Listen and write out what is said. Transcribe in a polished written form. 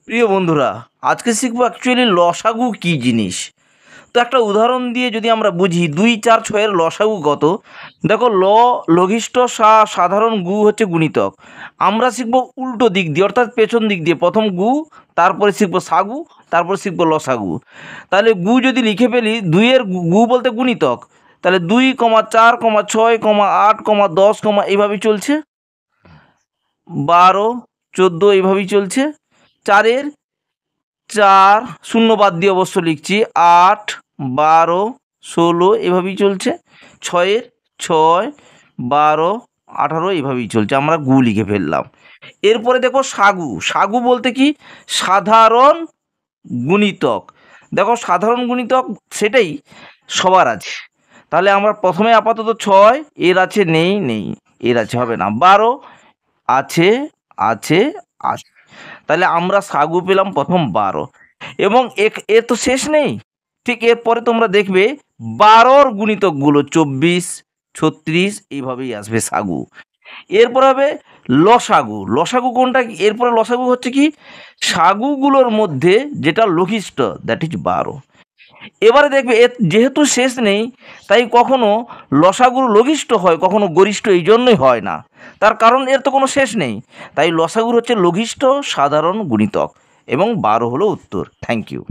প্রিয় বন্ধুরা, আজকে শিখবো অ্যাকচুয়ালি লসাগু কী জিনিস। তো একটা উদাহরণ দিয়ে যদি আমরা বুঝি 2, 4, 6 এর লসাগু কত। দেখো, লঘিষ্ঠ সাধারণ গু হচ্ছে গুণিতক। আমরা শিখবো উল্টো দিক দিয়ে, অর্থাৎ পেছন দিক দিয়ে। প্রথম গু, তারপরে শিখবো সাগু, তারপরে শিখবো লসাগু। তাহলে গু যদি লিখে ফেলি, 2-এর গু বলতে গুণিতক, তাহলে 2, 4, 6, 8, 10 এইভাবেই চলছে। 12, 14 এইভাবেই চলছে। 4-এর 4 শূন্য বাদ দিয়ে অবশ্য লিখছি, 8, 12, 16 এভাবেই চলছে। 6-এর 6, 12, 18 এভাবেই চলছে। আমরা গু লিখে ফেললাম। এরপরে দেখো সাগু। সাগু বলতে কি? সাধারণ গুণিতক। দেখো, সাধারণ গুণিতক সেটাই সবার আছে। তাহলে আমরা প্রথমে আপাতত 6 এর আছে, নেই, নেই, এর আছে, হবে না। 12 আছে, আছে, আছে। তাহলে আমরা সাগু পেলাম প্রথম 12। এবং এর তো শেষ নেই। ঠিক এরপরে তোমরা দেখবে 12-র গুণিতকগুলো 24, 36 এইভাবেই আসবে সাগু। এরপর হবে লসাগু। লসাগু কোনটা? এরপরে লসাগু হচ্ছে কি? সাগুগুলোর মধ্যে যেটা লঘিষ্ঠ, দ্যাট ইজ 12। এবারে দেখবে এর যেহেতু শেষ নেই, তাই কখনো লসাগুর লঘিষ্ঠ হয়, কখনো গরিষ্ঠ এই জন্যই হয় না। তার কারণ এর তো কোনো শেষ নেই। তাই লসাগুর হচ্ছে লঘিষ্ঠ সাধারণ গুণিতক এবং 12 হলো উত্তর। Thank you.